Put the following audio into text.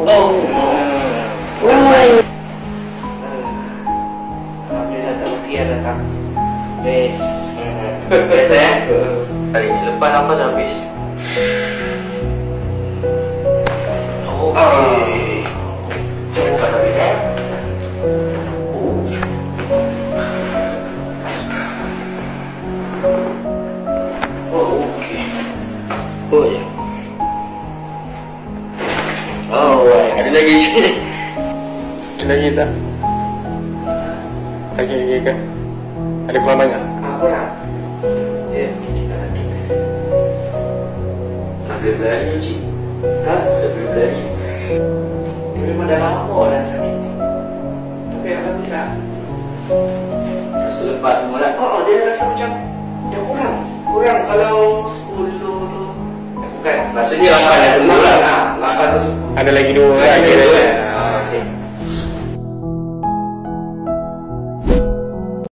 Oh. Alhamdulillah tak mati dah datang. Best. Best ya. Hari ini lepas apa dah habis. Okey. Cuba dah habis ya. Oh ya. Oh, ada lagi sini. Ada lagi tak? Sakit lagi ke? Ada keluar banyak? Kurang. Ya, kita sakit. Ada berlari cik. Ada berlari. Dia memang dah lama dah sakit. Tapi alhamdulillah. Rasa lepas semua dah. Dia rasa macam dah kurang. Kurang kalau 10 tu. Bukan, maksudnya 8 dah 10 lah. 8 tu 10. Ada lagi 2 orang. Okey.